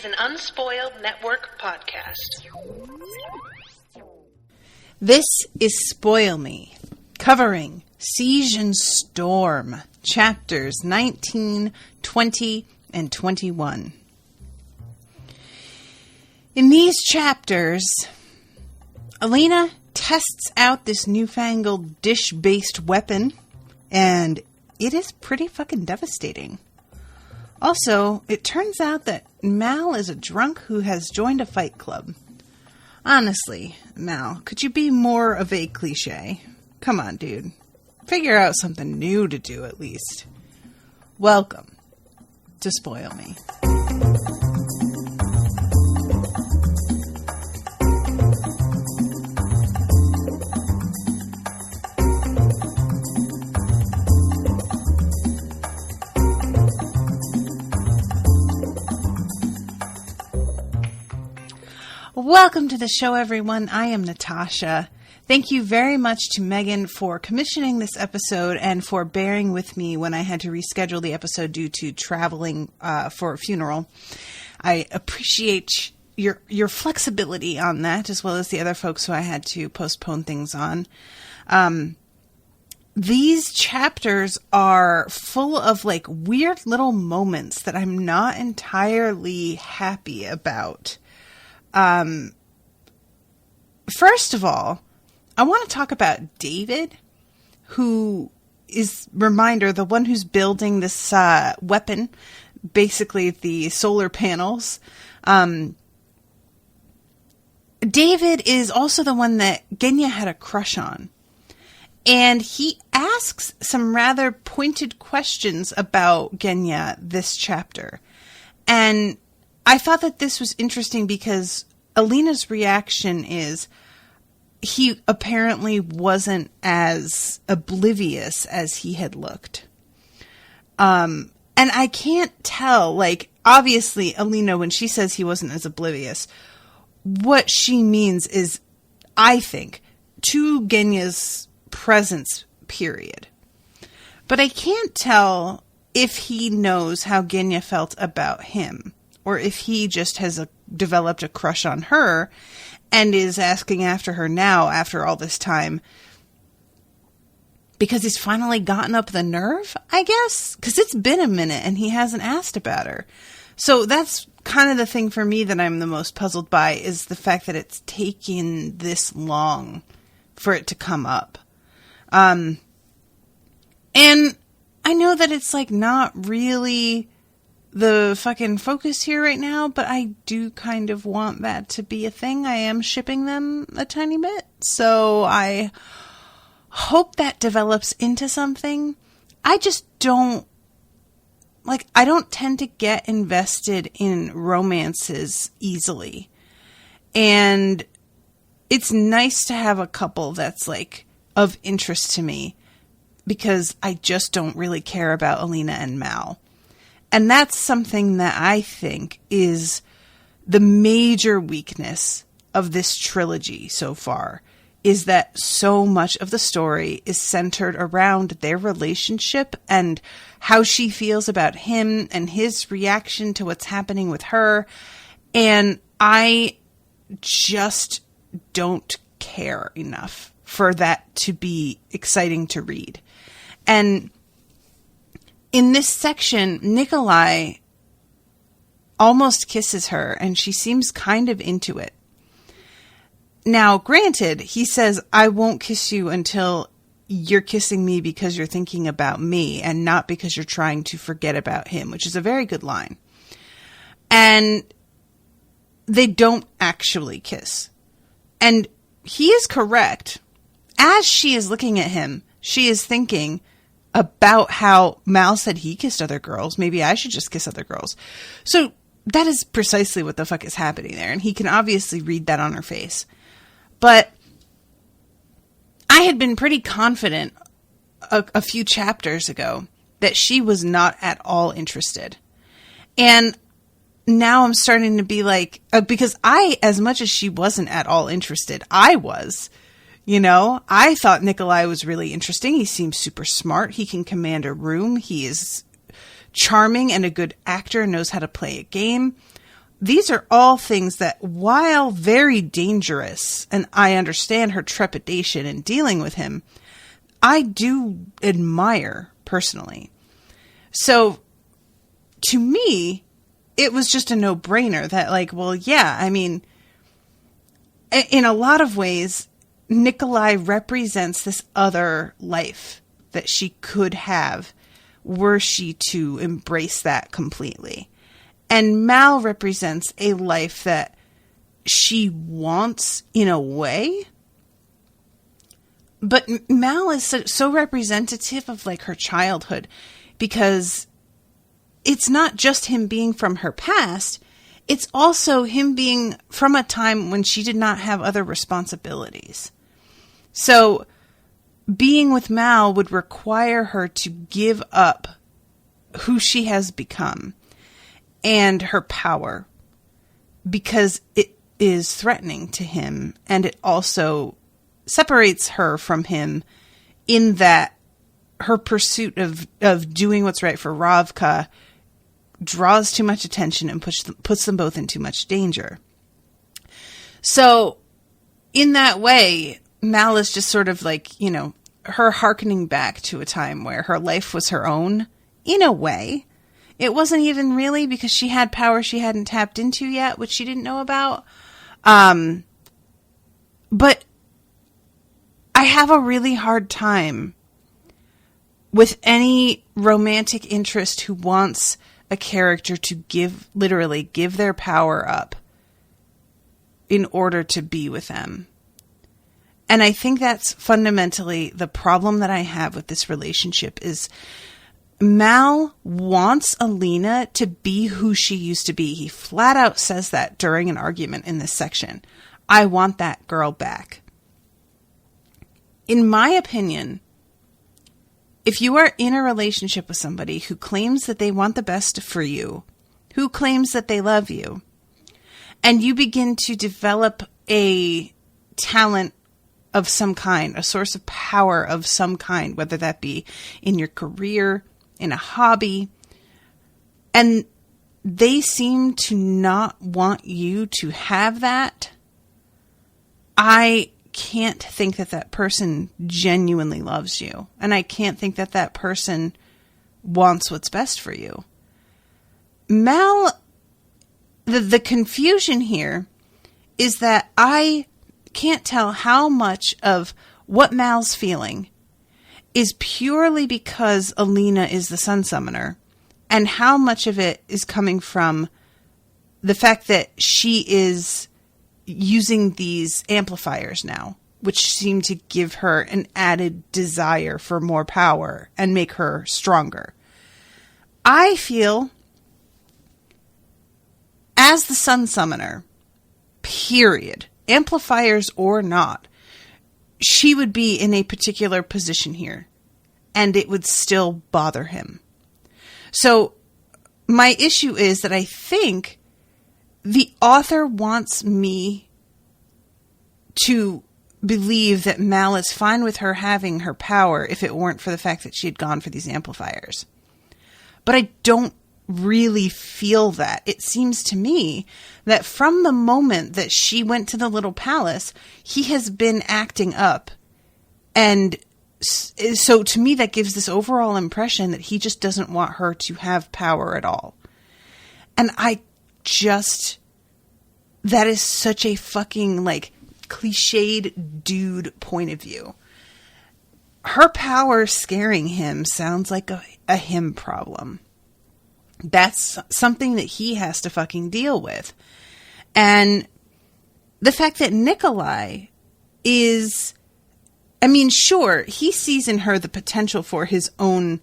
an Unspoiled Network podcast. This is Spoil Me, covering Siege and Storm, chapters 19, 20, and 21. In these chapters, Alina tests out this newfangled dish-based weapon, and it is pretty fucking devastating. Also, it turns out that Mal is a drunk who has joined a fight club. Honestly, Mal, could you be more of a cliche? Come on, dude. Figure out something new to do, at least. Welcome to Spoil Me. Welcome to the show, everyone. I am Natasha. Thank you very much to Megan for commissioning this episode and for bearing with me when I had to reschedule the episode due to traveling for a funeral. I appreciate your flexibility on that, as well as the other folks who I had to postpone things on. These chapters are full of like weird little moments that I'm not entirely happy about. First of all, I want to talk about David, who is, reminder, the one who's building this weapon, basically the solar panels. David is also the one that Genya had a crush on. And he asks some rather pointed questions about Genya this chapter. And I thought that this was interesting because Alina's reaction is he apparently wasn't as oblivious as he had looked. And I can't tell, like, obviously Alina, when she says he wasn't as oblivious, what she means is, I think, to Genya's presence, period. But I can't tell if he knows how Genya felt about him, or if he just has developed a crush on her and is asking after her now after all this time because he's finally gotten up the nerve, I guess, because it's been a minute and he hasn't asked about her. So that's kind of the thing for me that I'm the most puzzled by, is the fact that it's taken this long for it to come up. And I know that it's like not really the fucking focus here right now, but I do kind of want that to be a thing. I am shipping them a tiny bit, so I hope that develops into something. I just don't, like, I don't tend to get invested in romances easily. And it's nice to have a couple that's, like, of interest to me, because I just don't really care about Alina and Mal. And that's something that I think is the major weakness of this trilogy so far, is that so much of the story is centered around their relationship and how she feels about him and his reaction to what's happening with her. And I just don't care enough for that to be exciting to read. And in this section, Nikolai almost kisses her, and she seems kind of into it. Now, granted, he says, I won't kiss you until you're kissing me because you're thinking about me and not because you're trying to forget about him, which is a very good line. And they don't actually kiss. And he is correct. As she is looking at him, she is thinking about how Mal said he kissed other girls. Maybe I should just kiss other girls. So that is precisely what the fuck is happening there. And he can obviously read that on her face. But I had been pretty confident a few chapters ago that she was not at all interested. And now I'm starting to be like, because I, as much as she wasn't at all interested, I was. You know, I thought Nikolai was really interesting. He seems super smart. He can command a room. He is charming and a good actor, knows how to play a game. these are all things that, while very dangerous, and I understand her trepidation in dealing with him, I do admire personally. So, to me, it was just a no-brainer that, like, well, yeah, I mean, in a lot of ways, Nikolai represents this other life that she could have were she to embrace that completely. And Mal represents a life that she wants in a way. But Mal is so representative of, like, her childhood, because it's not just him being from her past, it's also him being from a time when she did not have other responsibilities. So being with Mal would require her to give up who she has become and her power, because it is threatening to him, and it also separates her from him in that her pursuit of doing what's right for Ravka draws too much attention and puts them both in too much danger. So in that way, Mal is just sort of like, you know, her hearkening back to a time where her life was her own, in a way. It wasn't even really, because she had power she hadn't tapped into yet, which she didn't know about. But I have a really hard time with any romantic interest who wants a character to literally give their power up in order to be with them. And I think that's fundamentally the problem that I have with this relationship is Mal wants Alina to be who she used to be. He flat out says that during an argument in this section. I want that girl back. In my opinion, if you are in a relationship with somebody who claims that they want the best for you, who claims that they love you, and you begin to develop a talent of some kind, a source of power of some kind, whether that be in your career, in a hobby, and they seem to not want you to have that, I can't think that that person genuinely loves you. And I can't think that that person wants what's best for you. Mal, the confusion here is that I can't tell how much of what Mal's feeling is purely because Alina is the sun summoner, and how much of it is coming from the fact that she is using these amplifiers now, which seem to give her an added desire for more power and make her stronger. I feel, as the sun summoner, period, amplifiers or not, she would be in a particular position here, and it would still bother him. So my issue is that I think the author wants me to believe that Mal is fine with her having her power if it weren't for the fact that she had gone for these amplifiers. But I don't really feel that. It seems to me that from the moment that she went to the little palace, he has been acting up. And so to me, that gives this overall impression that he just doesn't want her to have power at all. And that is such a fucking, like, cliched dude point of view. Her power scaring him sounds like a him problem. That's something that he has to fucking deal with. And the fact that Nikolai is, I mean, sure, he sees in her the potential for his own,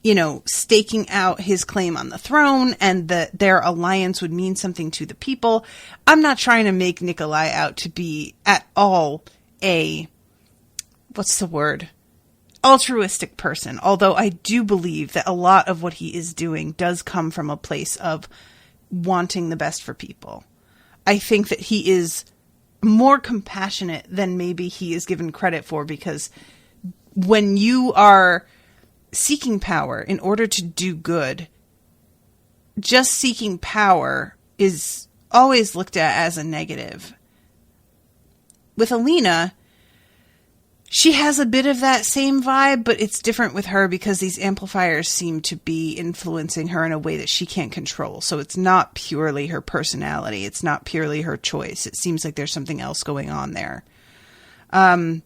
you know, staking out his claim on the throne, and that their alliance would mean something to the people. I'm not trying to make Nikolai out to be at all altruistic person, although I do believe that a lot of what he is doing does come from a place of wanting the best for people. I think that he is more compassionate than maybe he is given credit for, because when you are seeking power in order to do good, just seeking power is always looked at as a negative. With Alina, she has a bit of that same vibe, but it's different with her because these amplifiers seem to be influencing her in a way that she can't control. So it's not purely her personality. It's not purely her choice. It seems like there's something else going on there. And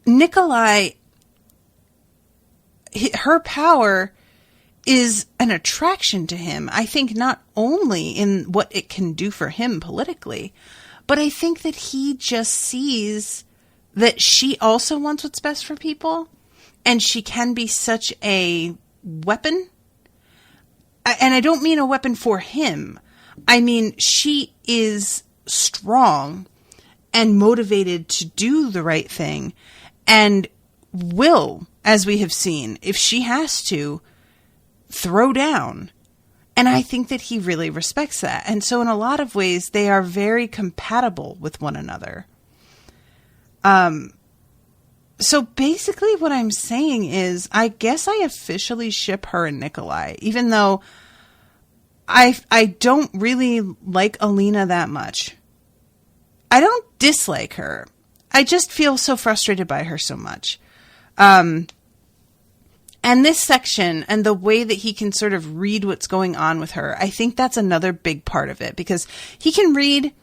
Nikolai, her power is an attraction to him. I think not only in what it can do for him politically, but I think that he just sees that she also wants what's best for people, and she can be such a weapon. And I don't mean a weapon for him. I mean, she is strong and motivated to do the right thing, and will, as we have seen, if she has to, throw down. And I think that he really respects that. And so in a lot of ways, they are very compatible with one another. So basically what I'm saying is, I guess I officially ship her and Nikolai, even though I don't really like Alina that much. I don't dislike her. I just feel so frustrated by her so much. And this section and the way that he can sort of read what's going on with her, I think that's another big part of it, because he can read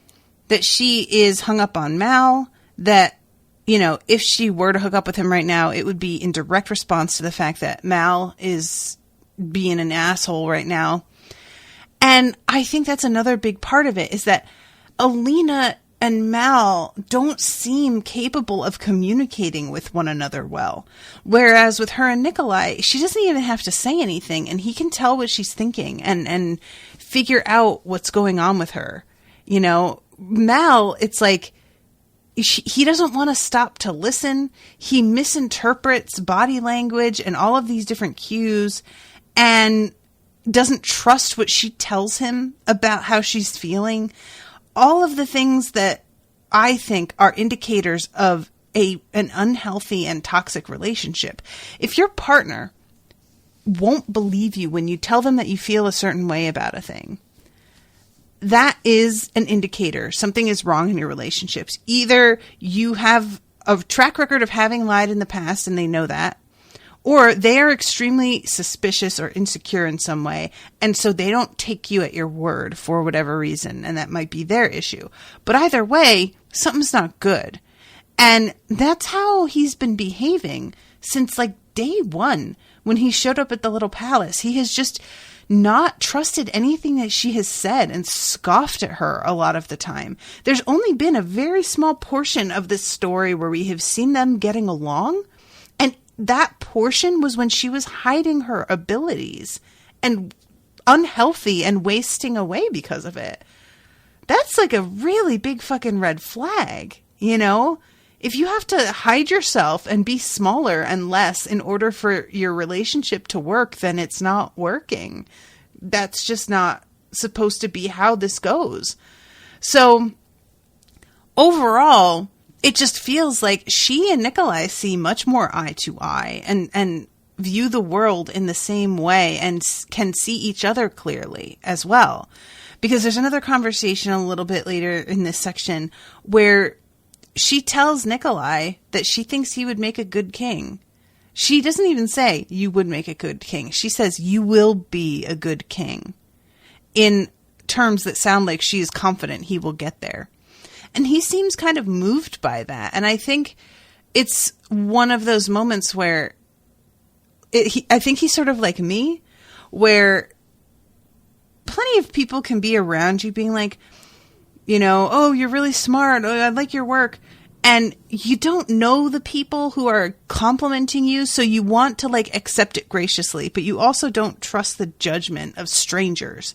that she is hung up on Mal, that, you know, if she were to hook up with him right now, it would be in direct response to the fact that Mal is being an asshole right now. And I think that's another big part of it, is that Alina and Mal don't seem capable of communicating with one another well. Whereas with her and Nikolai, she doesn't even have to say anything, and he can tell what she's thinking and figure out what's going on with her. You know, Mal, it's like he doesn't want to stop to listen. He misinterprets body language and all of these different cues, and doesn't trust what she tells him about how she's feeling. All of the things that I think are indicators of an unhealthy and toxic relationship. If your partner won't believe you when you tell them that you feel a certain way about a thing, that is an indicator something is wrong in your relationships. Either you have a track record of having lied in the past and they know that, or they are extremely suspicious or insecure in some way, and so they don't take you at your word for whatever reason, and that might be their issue. But either way, something's not good. And that's how he's been behaving since like day one when he showed up at the little palace. He has just not trusted anything that she has said and scoffed at her a lot of the time. There's only been a very small portion of this story where we have seen them getting along, and that portion was when she was hiding her abilities and unhealthy and wasting away because of it. That's like a really big fucking red flag, you know? If you have to hide yourself and be smaller and less in order for your relationship to work, then it's not working. That's just not supposed to be how this goes. So overall, it just feels like she and Nikolai see much more eye to eye and view the world in the same way and can see each other clearly as well. Because there's another conversation a little bit later in this section where she tells Nikolai that she thinks he would make a good king. She doesn't even say, you would make a good king. She says, you will be a good king, in terms that sound like she is confident he will get there. And he seems kind of moved by that. And I think it's one of those moments where I think he's sort of like me, where plenty of people can be around you being like, you know, oh, you're really smart. Oh, I like your work. And you don't know the people who are complimenting you, so you want to like accept it graciously, but you also don't trust the judgment of strangers.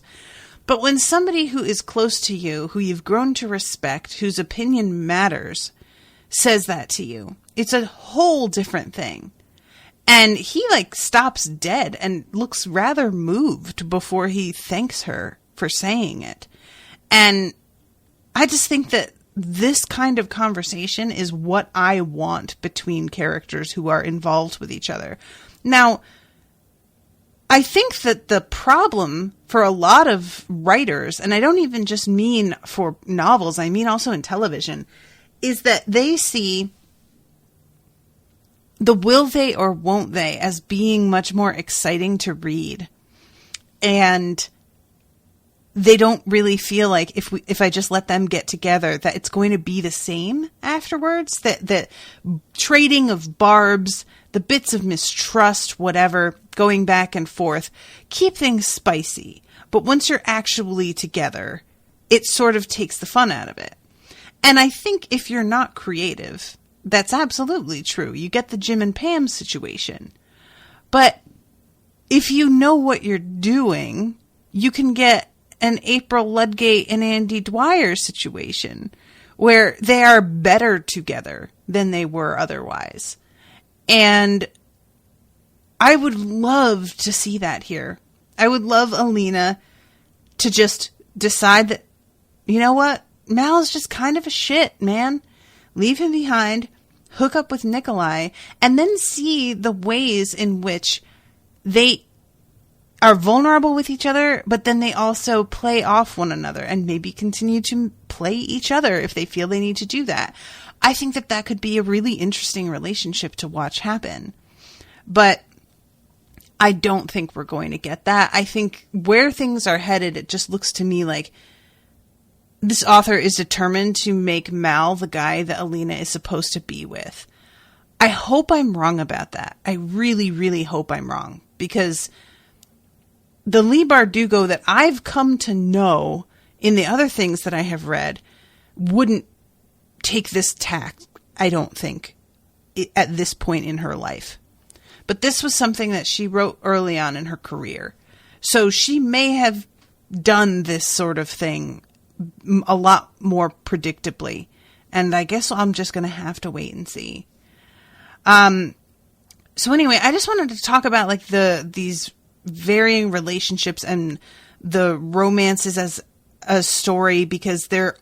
But when somebody who is close to you, who you've grown to respect, whose opinion matters, says that to you, it's a whole different thing. And he like stops dead and looks rather moved before he thanks her for saying it. And I just think that this kind of conversation is what I want between characters who are involved with each other. Now, I think that the problem for a lot of writers, and I don't even just mean for novels, I mean also in television, is that they see the will they or won't they as being much more exciting to read. And they don't really feel like if I just let them get together, that it's going to be the same afterwards. That trading of barbs, the bits of mistrust, whatever, going back and forth, keep things spicy. But once you're actually together, it sort of takes the fun out of it. And I think if you're not creative, that's absolutely true. You get the Jim and Pam situation. But if you know what you're doing, you can get an April Ludgate and Andy Dwyer situation where they are better together than they were otherwise. And I would love to see that here. I would love Alina to just decide that, you know what? Mal's just kind of a shit, man. Leave him behind, hook up with Nikolai, and then see the ways in which they are vulnerable with each other, but then they also play off one another and maybe continue to play each other if they feel they need to do that. I think that that could be a really interesting relationship to watch happen. But I don't think we're going to get that. I think where things are headed, it just looks to me like this author is determined to make Mal the guy that Alina is supposed to be with. I hope I'm wrong about that. I really, really hope I'm wrong, because the Leigh Bardugo that I've come to know in the other things that I have read wouldn't take this tack, I don't think, at this point in her life. But this was something that she wrote early on in her career. So she may have done this sort of thing a lot more predictably. And I guess I'm just going to have to wait and see. So anyway, I just wanted to talk about like these varying relationships and the romances as a story, because there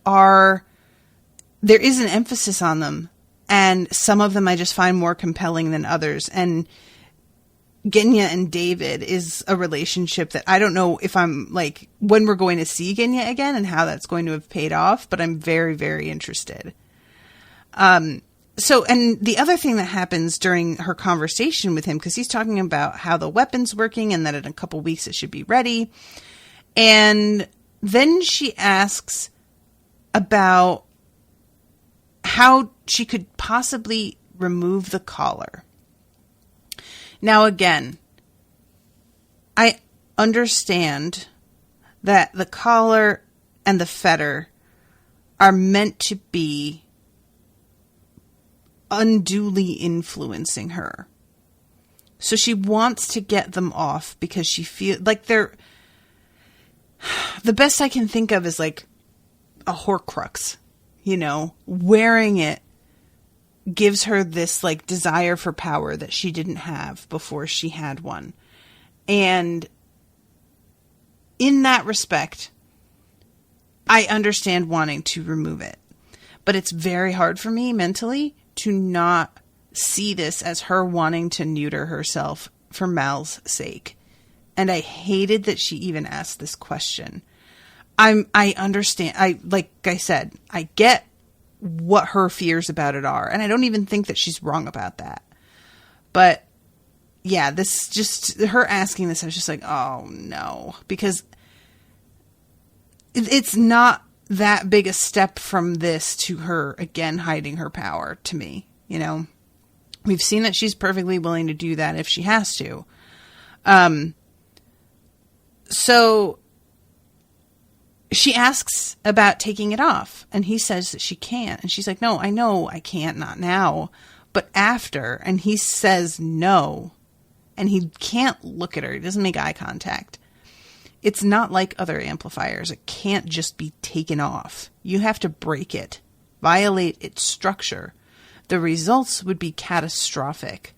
is an emphasis on them, and some of them I just find more compelling than others. And Genya and David is a relationship that I don't know if I'm like when we're going to see Genya again and how that's going to have paid off, but I'm very, very interested. So, and the other thing that happens during her conversation with him, because he's talking about how the weapon's working and that in a couple weeks it should be ready. And then she asks about how she could possibly remove the collar. Now, again, I understand that the collar and the fetter are meant to be unduly influencing her. So she wants to get them off because she feels like they're... The best I can think of is like a Horcrux, you know, wearing it gives her this like desire for power that she didn't have before she had one. And in that respect, I understand wanting to remove it, but it's very hard for me mentally to not see this as her wanting to neuter herself for Mal's sake. And I hated that she even asked this question. I understand. Like I said, I get what her fears about it are. And I don't even think that she's wrong about that. But yeah, this just, her asking this, I was just like, oh no, because it's not that big a step from this to her again hiding her power to me. You know, we've seen that she's perfectly willing to do that if she has to. So she asks about taking it off, and he says that she can't. And she's like, no, I know I can't, not now, but after. And he says no, and he can't look at her. He doesn't make eye contact. It's not like other amplifiers. It can't just be taken off. You have to break it, violate its structure. The results would be catastrophic.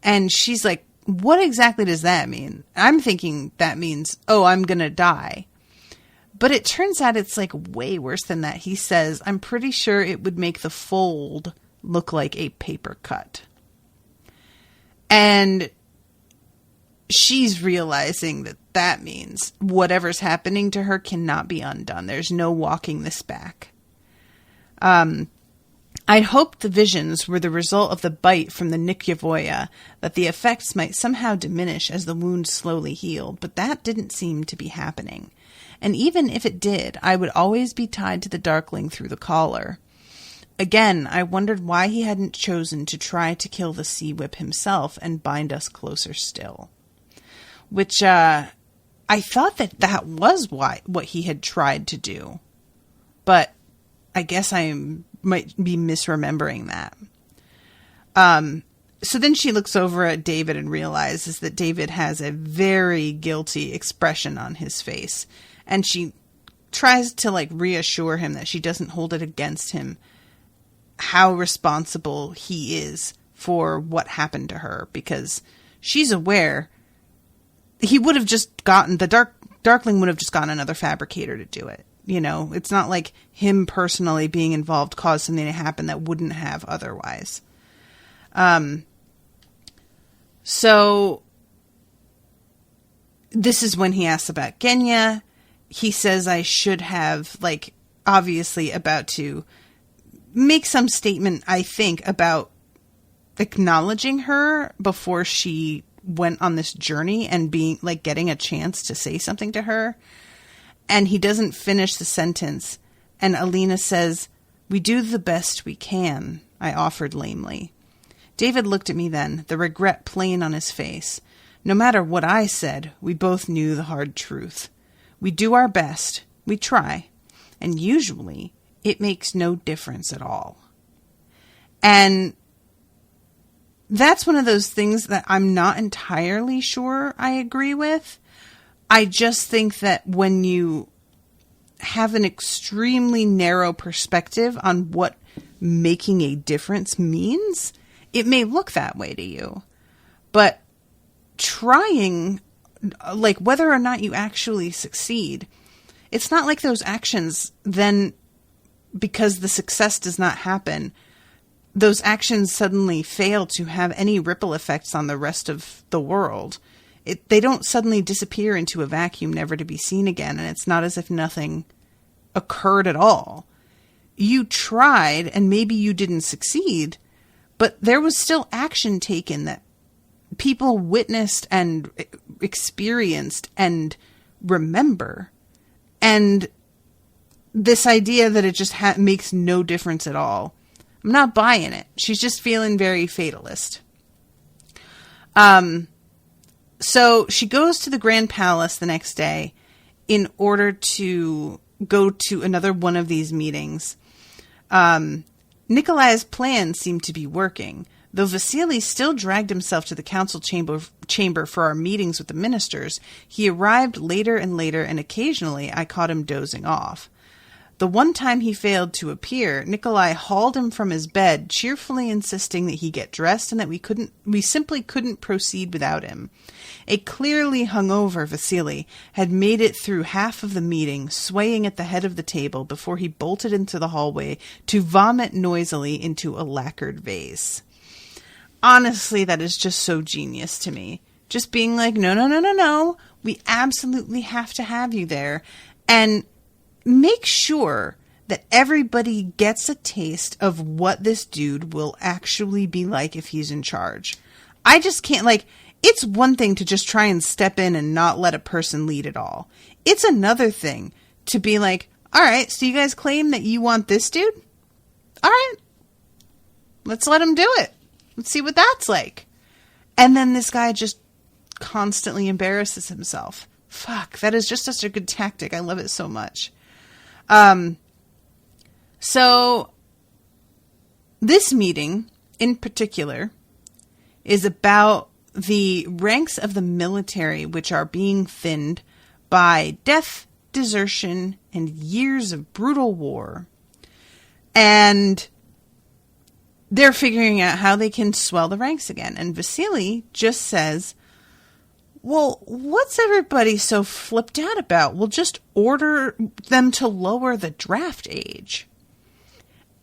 And she's like, what exactly does that mean? I'm thinking that means, oh, I'm going to die. But it turns out it's like way worse than that. He says, I'm pretty sure it would make the fold look like a paper cut. And she's realizing that means whatever's happening to her cannot be undone. There's no walking this back. I'd hoped the visions were the result of the bite from the Nikyavoya, that the effects might somehow diminish as the wound slowly healed, but that didn't seem to be happening. And even if it did, I would always be tied to the Darkling through the collar. Again, I wondered why he hadn't chosen to try to kill the Sea Whip himself and bind us closer still. Which, I thought that was what he had tried to do. But I guess might be misremembering that. So then she looks over at David and realizes that David has a very guilty expression on his face. And she tries to reassure him that she doesn't hold it against him how responsible he is for what happened to her, because she's aware he would have just gotten Darkling would have just gotten another fabricator to do it. You know, it's not like him personally being involved caused something to happen that wouldn't have otherwise. So this is when he asks about Genya. He says I should have, obviously about to make some statement, I think, about acknowledging her before she went on this journey and being, getting a chance to say something to her. And he doesn't finish the sentence. And Alina says, "We do the best we can," I offered lamely. David looked at me then, the regret plain on his face. No matter what I said, we both knew the hard truth. We do our best. We try. And usually, it makes no difference at all. And that's one of those things that I'm not entirely sure I agree with. I just think that when you have an extremely narrow perspective on what making a difference means, it may look that way to you. But trying, whether or not you actually succeed, it's not like those actions then, because the success does not happen, those actions suddenly fail to have any ripple effects on the rest of the world. They don't suddenly disappear into a vacuum, never to be seen again, and it's not as if nothing occurred at all. You tried, and maybe you didn't succeed, but there was still action taken that people witnessed and experienced and remember. And this idea that it just makes no difference at all, I'm not buying it. She's just feeling very fatalist. So she goes to the Grand Palace the next day in order to go to another one of these meetings. Nikolai's plan seemed to be working, though Vasily still dragged himself to the council chamber for our meetings with the ministers. He arrived later and later, and occasionally I caught him dozing off. The one time he failed to appear, Nikolai hauled him from his bed, cheerfully insisting that he get dressed and that we simply couldn't proceed without him. A clearly hungover Vasily had made it through half of the meeting, swaying at the head of the table before he bolted into the hallway to vomit noisily into a lacquered vase. Honestly, that is just so genius to me. Just being like, no, we absolutely have to have you there. And make sure that everybody gets a taste of what this dude will actually be like if he's in charge. I just can't, it's one thing to just try and step in and not let a person lead at all. It's another thing to be like, all right, so you guys claim that you want this dude? All right, let's let him do it. Let's see what that's like. And then this guy just constantly embarrasses himself. Fuck, that is just such a good tactic. I love it so much. So this meeting in particular is about the ranks of the military, which are being thinned by death, desertion, and years of brutal war. And they're figuring out how they can swell the ranks again. And Vasily just says, well, what's everybody so flipped out about? We'll just order them to lower the draft age.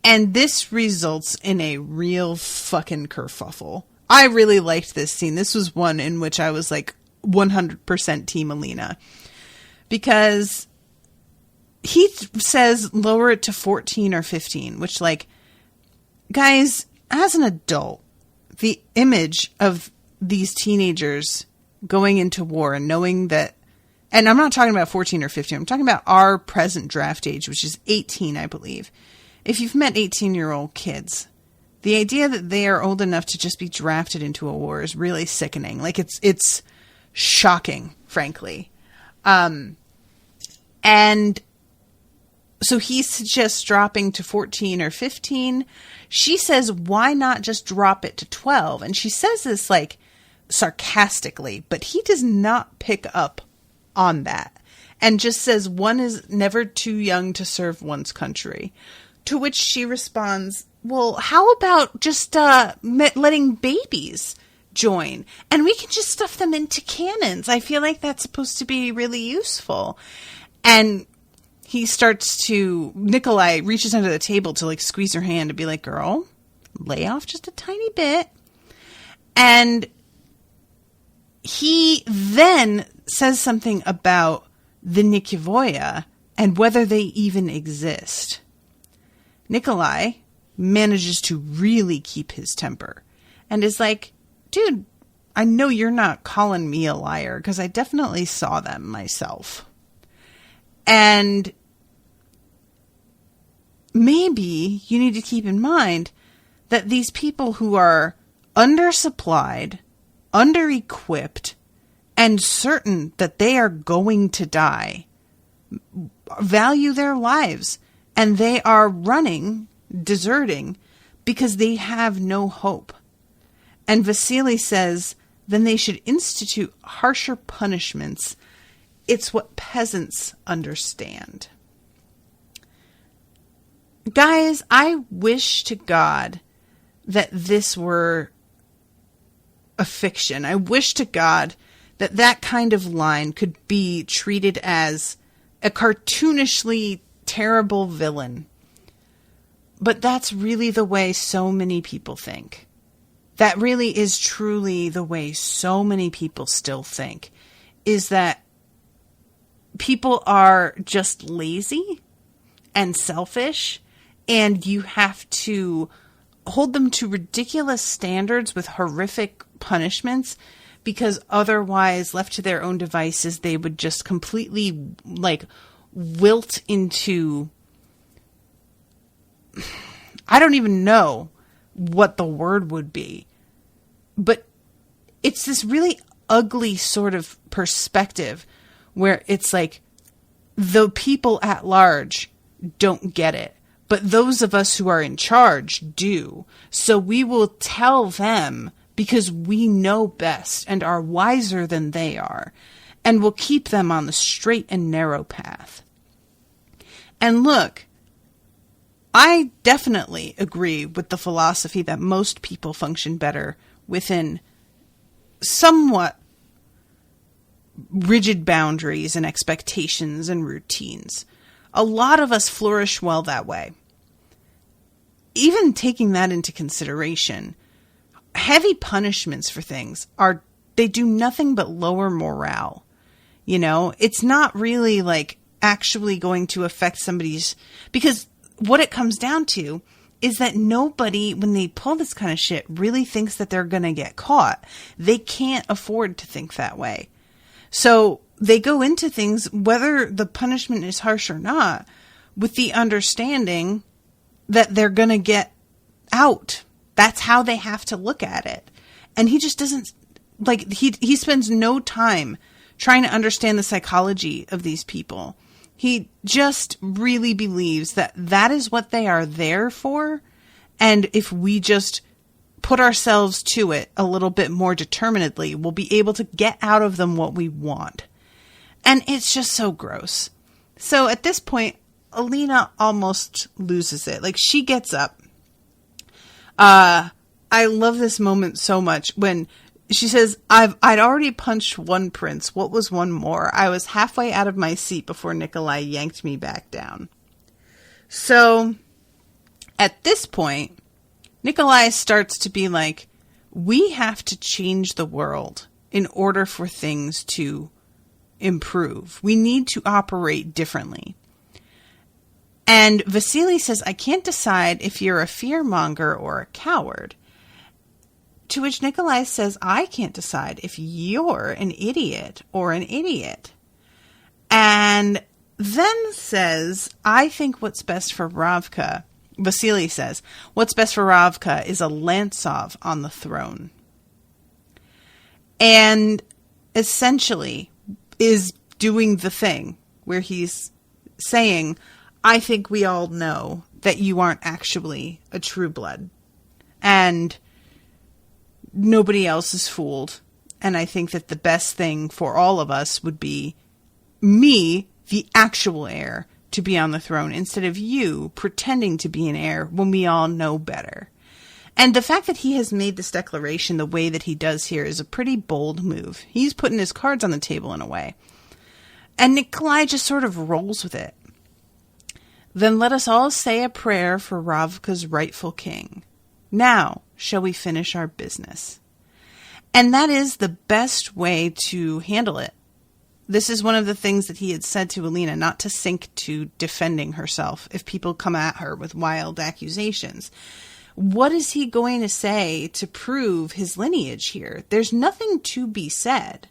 And this results in a real fucking kerfuffle. I really liked this scene. This was one in which I was like, 100% Team Alina. Because he says lower it to 14 or 15, which, like, guys, as an adult, the image of these teenagers going into war and knowing that, and I'm not talking about 14 or 15, I'm talking about our present draft age, which is 18, I believe. If you've met 18-year-old kids, the idea that they are old enough to just be drafted into a war is really sickening. Like, it's shocking, frankly. And so he suggests dropping to 14 or 15. She says, why not just drop it to 12? And she says this, like, sarcastically, but he does not pick up on that and just says one is never too young to serve one's country. To which she responds, well, how about just letting babies join? And we can just stuff them into cannons. I feel like that's supposed to be really useful. And Nikolai reaches under the table to, like, squeeze her hand and be like, girl, lay off just a tiny bit. And he then says something about the Nikivoya and whether they even exist. Nikolai manages to really keep his temper and is like, dude, I know you're not calling me a liar because I definitely saw them myself. And maybe you need to keep in mind that these people who are undersupplied, under-equipped, and certain that they are going to die value their lives. And they are deserting, because they have no hope. And Vasily says, then they should institute harsher punishments. It's what peasants understand. Guys, I wish to God that this were a fiction. I wish to God that that kind of line could be treated as a cartoonishly terrible villain. But that's really the way so many people think. That really is truly the way so many people still think, is that people are just lazy and selfish, and you have to hold them to ridiculous standards with horrific punishments, because otherwise, left to their own devices, they would just completely, like, wilt into, I don't even know what the word would be, but it's this really ugly sort of perspective where it's like the people at large don't get it, but those of us who are in charge do. So we will tell them because we know best and are wiser than they are, and will keep them on the straight and narrow path. And look, I definitely agree with the philosophy that most people function better within somewhat rigid boundaries and expectations and routines. A lot of us flourish well that way. Even taking that into consideration, heavy punishments for things they do nothing but lower morale. You know, it's not really like actually going to affect somebody's, because what it comes down to is that nobody, when they pull this kind of shit, really thinks that they're going to get caught. They can't afford to think that way. So they go into things, whether the punishment is harsh or not, with the understanding that they're going to get out. That's how they have to look at it. And he just doesn't, like, he spends no time trying to understand the psychology of these people. He just really believes that that is what they are there for. And if we just put ourselves to it a little bit more determinedly, we'll be able to get out of them what we want. And it's just so gross. So at this point, Alina almost loses it. Like, she gets up. I love this moment so much when she says, I'd already punched one prince. What was one more? I was halfway out of my seat before Nikolai yanked me back down. So at this point, Nikolai starts to be like, we have to change the world in order for things to improve. We need to operate differently. And Vasily says, I can't decide if you're a fearmonger or a coward. To which Nikolai says, I can't decide if you're an idiot or an idiot. And then says, I think what's best for Ravka, Vasily says, what's best for Ravka is a Lantsov on the throne. And essentially is doing the thing where he's saying, I think we all know that you aren't actually a true blood. And nobody else is fooled. And I think that the best thing for all of us would be me, the actual heir, to be on the throne instead of you pretending to be an heir when we all know better. And the fact that he has made this declaration the way that he does here is a pretty bold move. He's putting his cards on the table in a way. And Nikolai just sort of rolls with it. Then let us all say a prayer for Ravka's rightful king. Now, shall we finish our business? And that is the best way to handle it. This is one of the things that he had said to Alina, not to sink to defending herself if people come at her with wild accusations. What is he going to say to prove his lineage here? There's nothing to be said.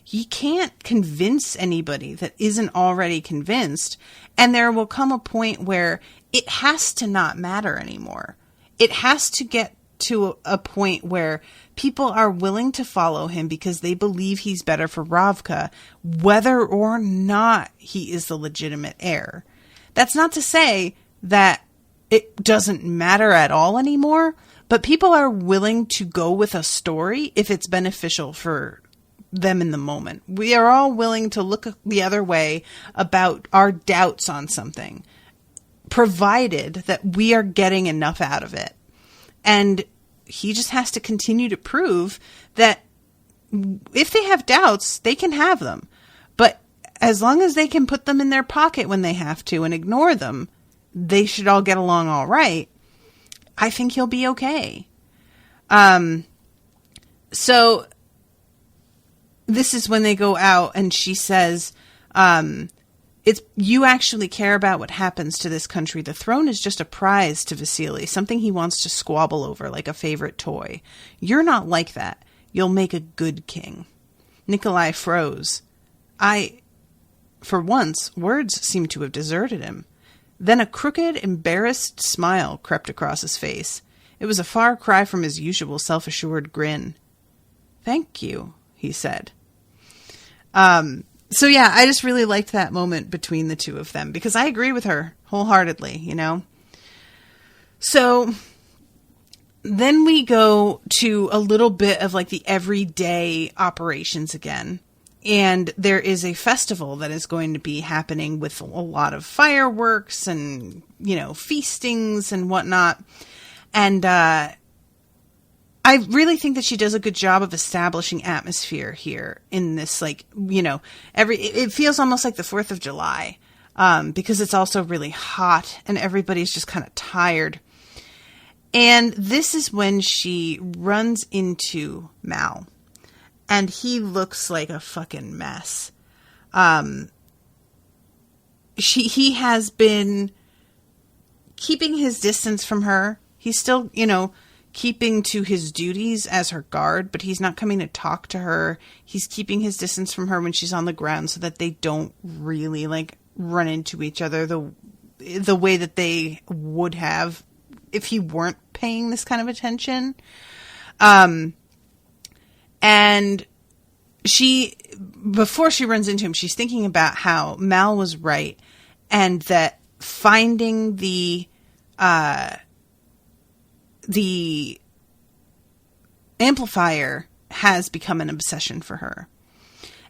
He can't convince anybody that isn't already convinced, and there will come a point where it has to not matter anymore. It has to get to a point where people are willing to follow him because they believe he's better for Ravka, whether or not he is the legitimate heir. That's not to say that it doesn't matter at all anymore, but people are willing to go with a story if it's beneficial for them in the moment. We are all willing to look the other way about our doubts on something, provided that we are getting enough out of it. And he just has to continue to prove that if they have doubts, they can have them. But as long as they can put them in their pocket when they have to and ignore them, they should all get along all right. I think he'll be okay. So this is when they go out and she says, it's you actually care about what happens to this country. The throne is just a prize to Vasily, something he wants to squabble over like a favorite toy. You're not like that. You'll make a good king. Nikolai froze. For once, words seemed to have deserted him. Then a crooked, embarrassed smile crept across his face. It was a far cry from his usual self-assured grin. Thank you, he said. So yeah, I just really liked that moment between the two of them because I agree with her wholeheartedly, you know. So then we go to a little bit of like the everyday operations again. And there is a festival that is going to be happening with a lot of fireworks and, you know, feastings and whatnot. And I really think that she does a good job of establishing atmosphere here in this, like, you know, it feels almost like the 4th of July, because it's also really hot and everybody's just kind of tired. And this is when she runs into Mal. And he looks like a fucking mess. He has been keeping his distance from her. He's still, you know, keeping to his duties as her guard, but he's not coming to talk to her. He's keeping his distance from her when she's on the ground so that they don't really, like, run into each other the way that they would have if he weren't paying this kind of attention. And before she runs into him, she's thinking about how Mal was right and that finding the amplifier has become an obsession for her.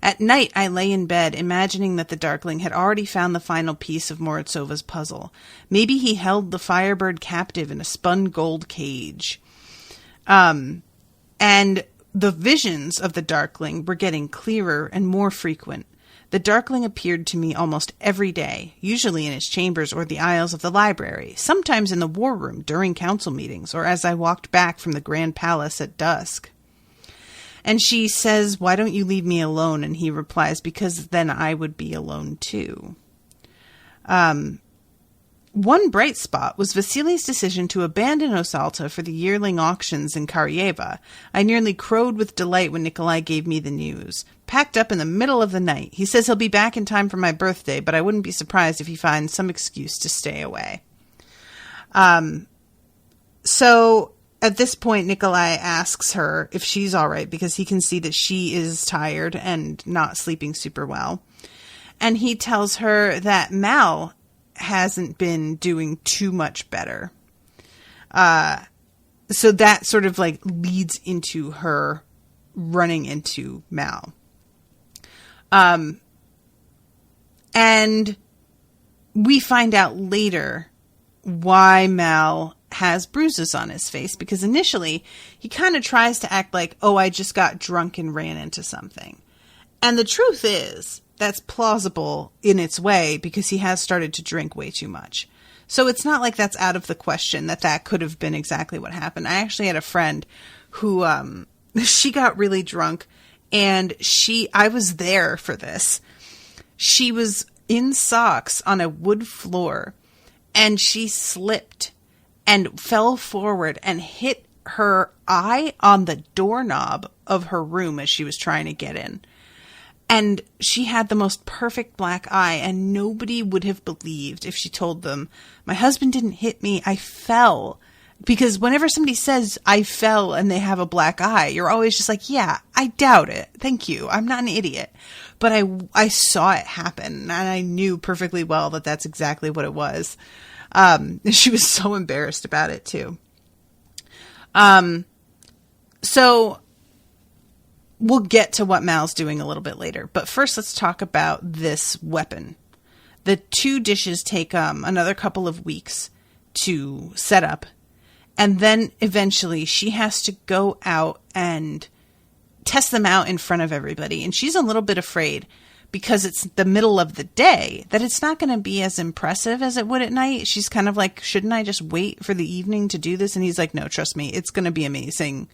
At night, I lay in bed, imagining that the Darkling had already found the final piece of Moritsova's puzzle. Maybe he held the Firebird captive in a spun gold cage. And the visions of the Darkling were getting clearer and more frequent. The Darkling appeared to me almost every day, usually in his chambers or the aisles of the library, sometimes in the war room during council meetings, or as I walked back from the Grand Palace at dusk. And she says, "Why don't you leave me alone?" And he replies, "Because then I would be alone too." One bright spot was Vasily's decision to abandon Osalta for the yearling auctions in Karyeva. I nearly crowed with delight when Nikolai gave me the news. Packed up in the middle of the night. He says he'll be back in time for my birthday, but I wouldn't be surprised if he finds some excuse to stay away. So at this point, Nikolai asks her if she's all right because he can see that she is tired and not sleeping super well. And he tells her that Mal hasn't been doing too much better. So that sort of like leads into her running into Mal. And we find out later why Mal has bruises on his face, because initially he kind of tries to act like, oh, I just got drunk and ran into something. And the truth is, that's plausible in its way because he has started to drink way too much. So it's not like that's out of the question that could have been exactly what happened. I actually had a friend who, she got really drunk and I was there for this. She was in socks on a wood floor and she slipped and fell forward and hit her eye on the doorknob of her room as she was trying to get in. And she had the most perfect black eye, and nobody would have believed if she told them, my husband didn't hit me, I fell. Because whenever somebody says, I fell, and they have a black eye, you're always just like, yeah, I doubt it. Thank you. I'm not an idiot. But I saw it happen, and I knew perfectly well that that's exactly what it was. She was so embarrassed about it, too. So we'll get to what Mal's doing a little bit later. But first, let's talk about this weapon. The 2 dishes take another couple of weeks to set up. And then eventually she has to go out and test them out in front of everybody. And she's a little bit afraid because it's the middle of the day that it's not going to be as impressive as it would at night. She's kind of like, shouldn't I just wait for the evening to do this? And he's like, no, trust me, it's going to be amazing.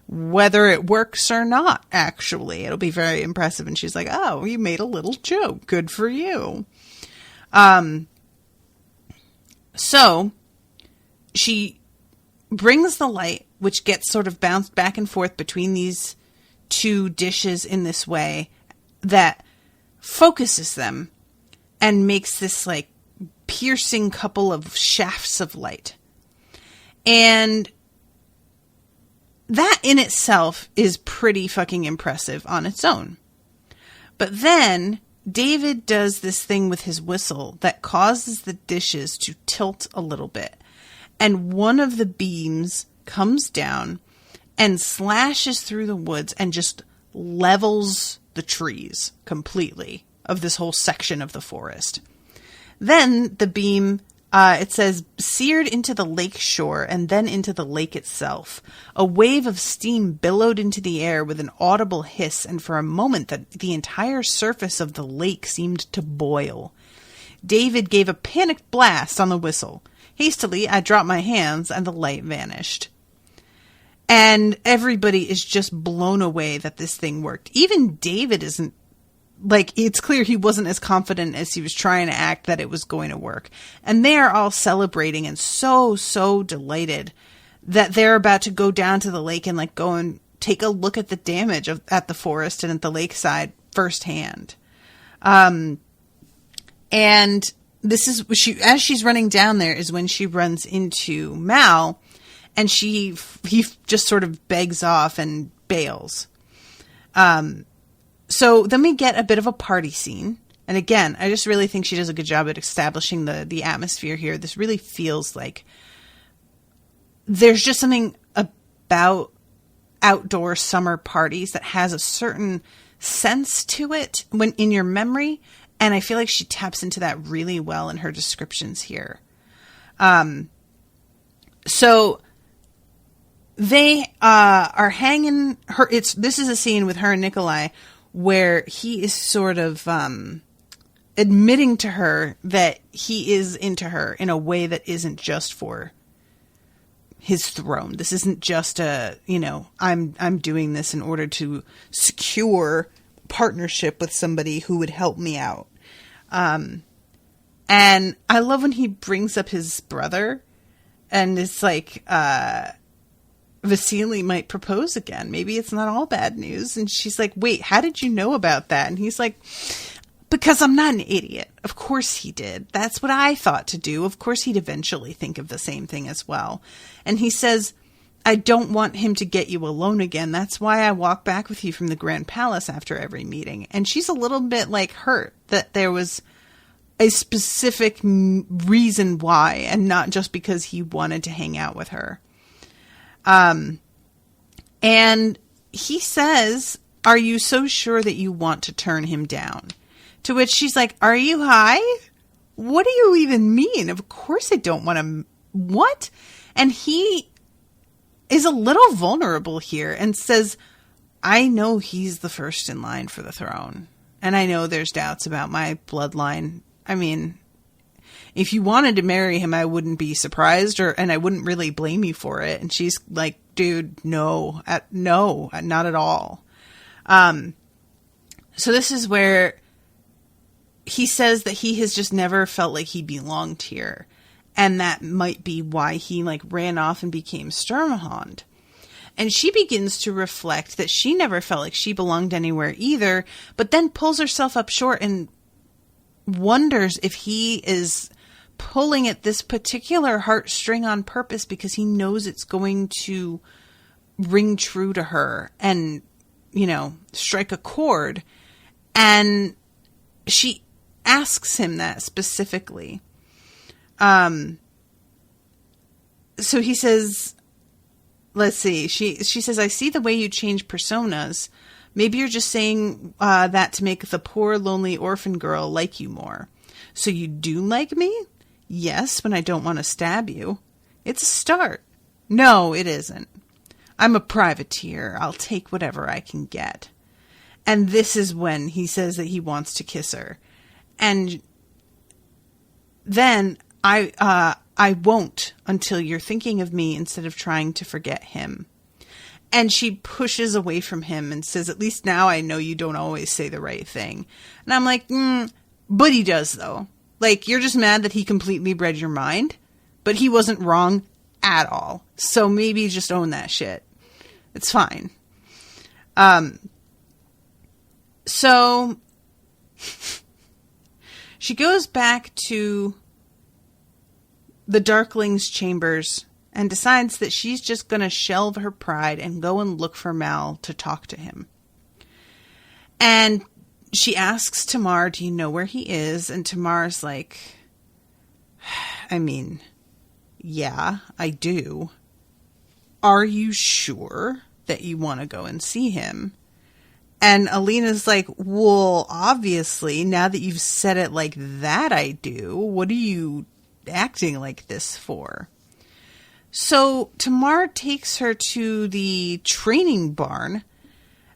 Whether it works or not, actually. It'll be very impressive. And she's like, oh, you made a little joke. Good for you. So she brings the light, which gets sort of bounced back and forth between these 2 dishes in this way that focuses them and makes this like piercing couple of shafts of light. And that in itself is pretty fucking impressive on its own. But then David does this thing with his whistle that causes the dishes to tilt a little bit. And one of the beams comes down and slashes through the woods and just levels the trees completely of this whole section of the forest. Then the beam, it says, seared into the lake shore and then into the lake itself. A wave of steam billowed into the air with an audible hiss, and for a moment the entire surface of the lake seemed to boil. David gave a panicked blast on the whistle. Hastily, I dropped my hands and the light vanished. And everybody is just blown away that this thing worked. Even David isn't, like, it's clear he wasn't as confident as he was trying to act that it was going to work. And they are all celebrating and so delighted that they're about to go down to the lake and like go and take a look at the damage at the forest and at the lakeside firsthand. And this is as she's running down there is when she runs into Mal, and he just sort of begs off and bails. So then we get a bit of a party scene. And again, I just really think she does a good job at establishing the atmosphere here. This really feels like there's just something about outdoor summer parties that has a certain sense to it when in your memory. And I feel like she taps into that really well in her descriptions here. So they are hanging her. This is a scene with her and Nikolai where he is sort of admitting to her that he is into her in a way that isn't just for his throne. This isn't just I'm doing this in order to secure partnership with somebody who would help me out. And I love when he brings up his brother, and it's like, Vasily might propose again. Maybe it's not all bad news. And she's like, wait, how did you know about that? And he's like, because I'm not an idiot. Of course he did. That's what I thought to do. Of course he'd eventually think of the same thing as well. And he says, I don't want him to get you alone again. That's why I walk back with you from the Grand Palace after every meeting. And she's a little bit like hurt that there was a specific reason why, and not just because he wanted to hang out with her. And he says, are you so sure that you want to turn him down? To which she's like, are you high? What do you even mean? Of course I don't want to. What? And he is a little vulnerable here and says, I know he's the first in line for the throne. And I know there's doubts about my bloodline. I mean, if you wanted to marry him, I wouldn't be surprised, and I wouldn't really blame you for it. And she's like, dude, no, not at all. So this is where he says that he has just never felt like he belonged here. And that might be why he ran off and became Sturmhond. And she begins to reflect that she never felt like she belonged anywhere either, but then pulls herself up short and wonders if he is pulling at this particular heartstring on purpose because he knows it's going to ring true to her and, strike a chord. And she asks him that specifically. So he says, let's see, she says, I see the way you change personas. Maybe you're just saying that to make the poor, lonely orphan girl like you more. So you do like me? Yes, when I don't want to stab you. It's a start. No, it isn't. I'm a privateer. I'll take whatever I can get. And this is when he says that he wants to kiss her. And then I won't until you're thinking of me instead of trying to forget him. And she pushes away from him and says, at least now I know you don't always say the right thing. And I'm like, but he does though. You're just mad that he completely read your mind, but he wasn't wrong at all. So maybe just own that shit. It's fine. So she goes back to the Darkling's chambers and decides that she's just going to shelve her pride and go and look for Mal to talk to him. And she asks Tamar, do you know where he is? And Tamar's like, I mean, yeah, I do. Are you sure that you want to go and see him? And Alina's like, well, obviously, now that you've said it like that, I do. What are you acting like this for? So Tamar takes her to the training barn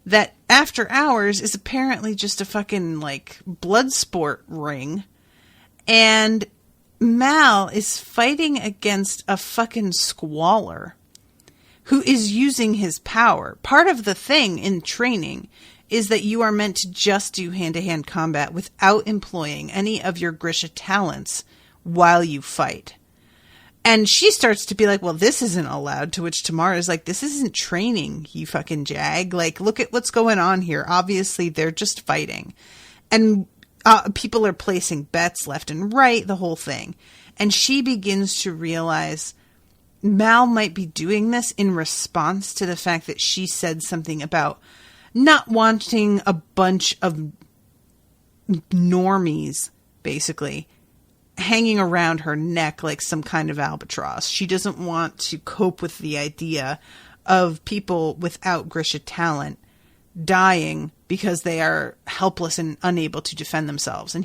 that after hours is apparently just a fucking blood sport ring. And Mal is fighting against a fucking squaller who is using his power. Part of the thing in training is that you are meant to just do hand-to-hand combat without employing any of your Grisha talents while you fight. And she starts to be like, well, this isn't allowed, to which Tamara is like, this isn't training, you fucking jag. Look at what's going on here. Obviously, they're just fighting. And people are placing bets left and right, the whole thing. And she begins to realize Mal might be doing this in response to the fact that she said something about not wanting a bunch of normies, basically, hanging around her neck like some kind of albatross. She doesn't want to cope with the idea of people without Grisha talent dying because they are helpless and unable to defend themselves. And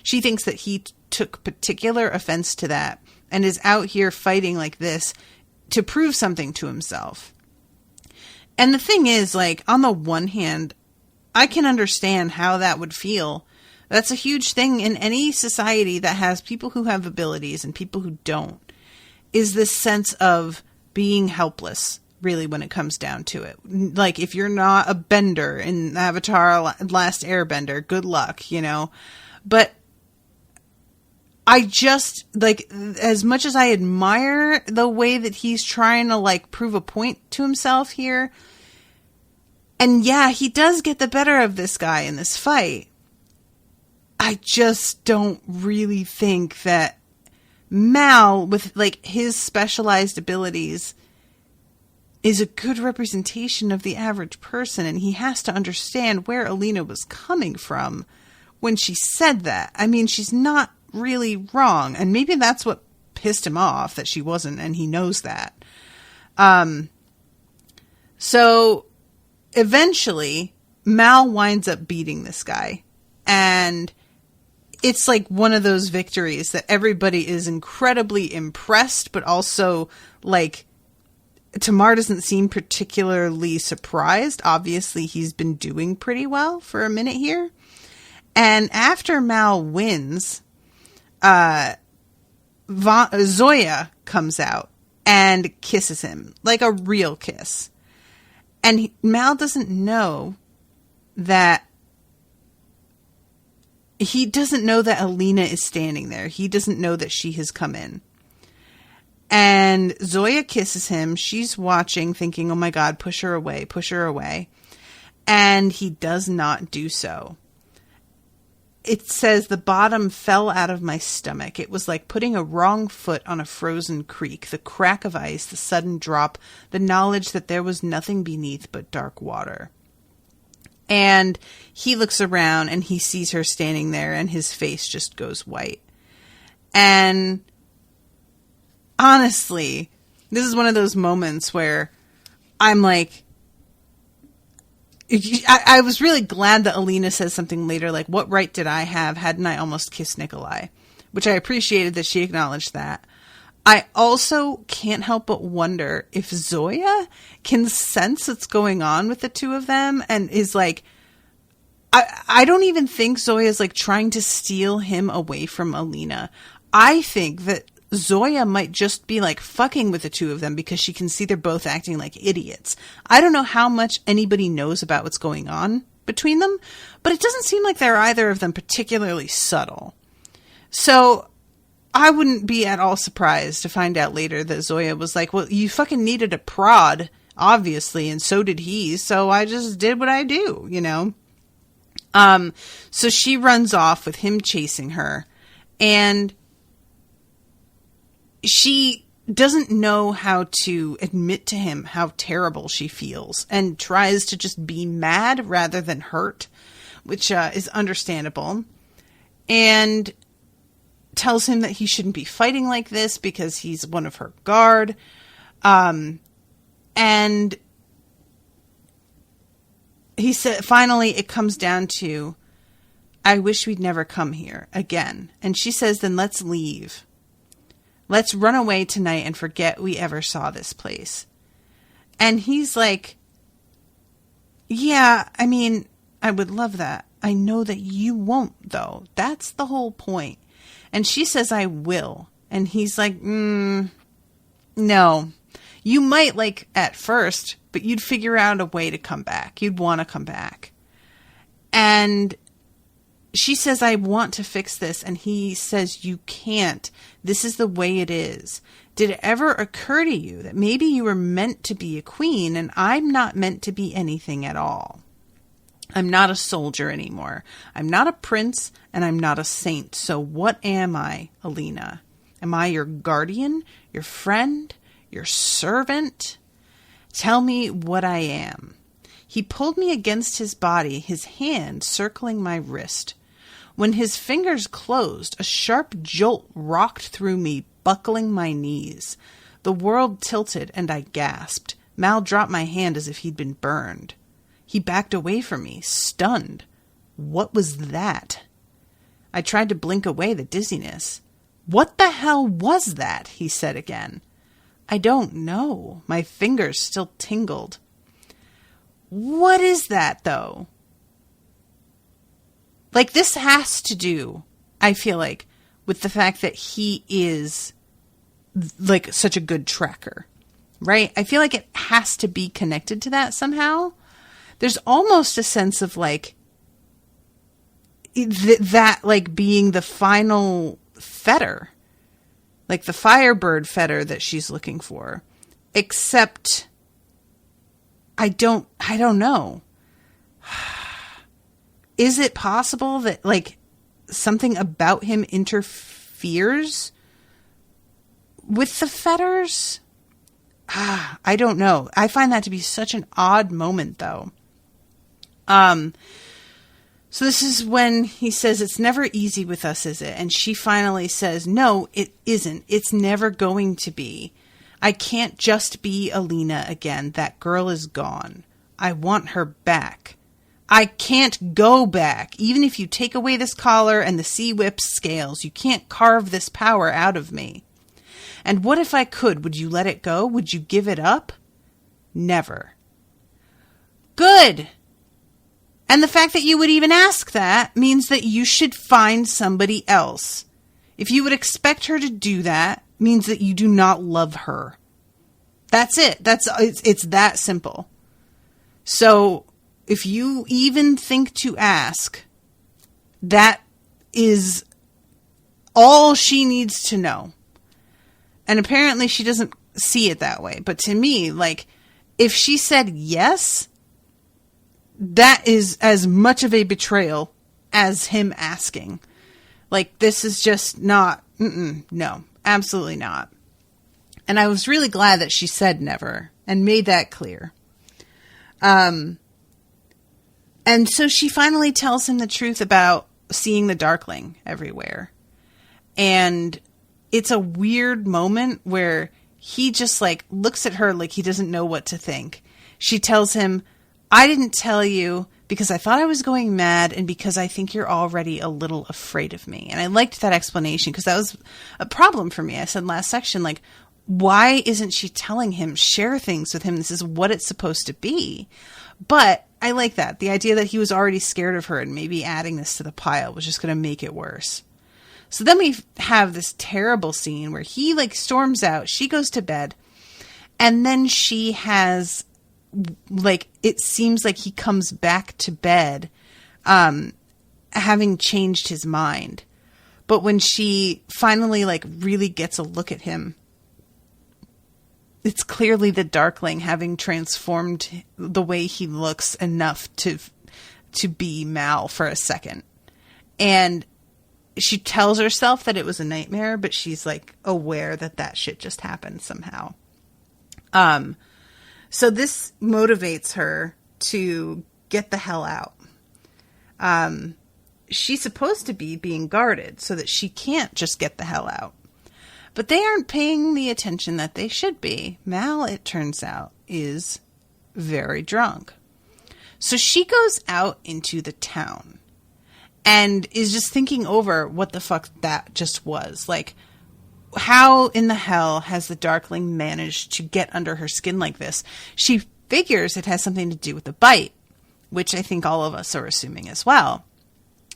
she thinks that he took particular offense to that and is out here fighting like this to prove something to himself. And the thing is, on the one hand, I can understand how that would feel. That's a huge thing in any society that has people who have abilities and people who don't, is this sense of being helpless, really, when it comes down to it. Like, if you're not a bender in Avatar Last Airbender, good luck, you know? But I just, like, as much as I admire the way that he's trying to, like, prove a point to himself here, and yeah, he does get the better of this guy in this fight, I just don't really think that Mal, with, like, his specialized abilities, is a good representation of the average person, and he has to understand where Alina was coming from when she said that. I mean, she's not really wrong, and maybe that's what pissed him off, that she wasn't, and he knows that. So eventually Mal winds up beating this guy, and it's like one of those victories that everybody is incredibly impressed, but also, like, Tamar doesn't seem particularly surprised. Obviously, he's been doing pretty well for a minute here. And after Mal wins, Zoya comes out and kisses him, like a real kiss. And Mal doesn't know that Alina is standing there. He doesn't know that she has come in. And Zoya kisses him. She's watching, thinking, oh my God, push her away, push her away. And he does not do so. It says the bottom fell out of my stomach. It was like putting a wrong foot on a frozen creek, the crack of ice, the sudden drop, the knowledge that there was nothing beneath but dark water. And he looks around and he sees her standing there, and his face just goes white. And honestly, this is one of those moments where I'm like, I was really glad that Alina says something later like, what right did I have? Hadn't I almost kissed Nikolai? Which I appreciated that she acknowledged that. I also can't help but wonder if Zoya can sense what's going on with the two of them and is like, I don't even think Zoya's like trying to steal him away from Alina. I think that Zoya might just be like fucking with the two of them because she can see they're both acting like idiots. I don't know how much anybody knows about what's going on between them, but it doesn't seem like they're either of them particularly subtle. So I wouldn't be at all surprised to find out later that Zoya was like, well, you fucking needed a prod, obviously, and so did he, so I just did what I do, you know? So she runs off with him chasing her, and she doesn't know how to admit to him how terrible she feels and tries to just be mad rather than hurt, which is understandable, and tells him that he shouldn't be fighting like this because he's one of her guard. And he said, finally, it comes down to, I wish we'd never come here again. And she says, then let's leave. Let's run away tonight and forget we ever saw this place. And he's like, yeah, I mean, I would love that. I know that you won't, though. That's the whole point. And she says, I will. And he's like, no. You might, like, at first, but you'd figure out a way to come back. You'd want to come back. And she says, I want to fix this. And he says, you can't. This is the way it is. Did it ever occur to you that maybe you were meant to be a queen and I'm not meant to be anything at all? I'm not a soldier anymore. I'm not a prince and I'm not a saint. So what am I, Alina? Am I your guardian, your friend, your servant? Tell me what I am. He pulled me against his body, his hand circling my wrist. When his fingers closed, a sharp jolt rocked through me, buckling my knees. The world tilted and I gasped. Mal dropped my hand as if he'd been burned. He backed away from me, stunned. What was that? I tried to blink away the dizziness. What the hell was that? He said again. I don't know. My fingers still tingled. What is that, though? Like, this has to do, I feel like, with the fact that he is, like, such a good tracker, right? I feel like it has to be connected to that somehow. There's almost a sense of like that like being the final fetter, like the Firebird fetter that she's looking for. Except I don't know. Is it possible that like something about him interferes with the fetters? I don't know. I find that to be such an odd moment, though. So this is when he says, it's never easy with us, is it? And she finally says, no, it isn't. It's never going to be. I can't just be Alina again. That girl is gone. I want her back. I can't go back. Even if you take away this collar and the sea whip's scales, you can't carve this power out of me. And what if I could? Would you let it go? Would you give it up? Never. Good. And the fact that you would even ask that means that you should find somebody else. If you would expect her to do that, means that you do not love her. That's it. It's that simple. So if you even think to ask, that is all she needs to know. And apparently she doesn't see it that way. But to me, like, if she said yes, that is as much of a betrayal as him asking. Like, this is just not, no, absolutely not. And I was really glad that she said never and made that clear. And so she finally tells him the truth about seeing the Darkling everywhere. And it's a weird moment where he just like looks at her like he doesn't know what to think. She tells him, I didn't tell you because I thought I was going mad and because I think you're already a little afraid of me. And I liked that explanation because that was a problem for me. I said last section, like, why isn't she telling him, share things with him? This is what it's supposed to be. But I like that. The idea that he was already scared of her and maybe adding this to the pile was just going to make it worse. So then we have this terrible scene where he like storms out. She goes to bed. And then she has like, it seems like he comes back to bed, having changed his mind. But when she finally like really gets a look at him, it's clearly the Darkling having transformed the way he looks enough to be Mal for a second. And she tells herself that it was a nightmare, but she's like aware that shit just happened somehow. So this motivates her to get the hell out. She's supposed to be being guarded so that she can't just get the hell out. But they aren't paying the attention that they should be. Mal, it turns out, is very drunk. So she goes out into the town and is just thinking over what the fuck that just was. Like, how in the hell has the Darkling managed to get under her skin like this? She figures it has something to do with the bite, which I think all of us are assuming as well.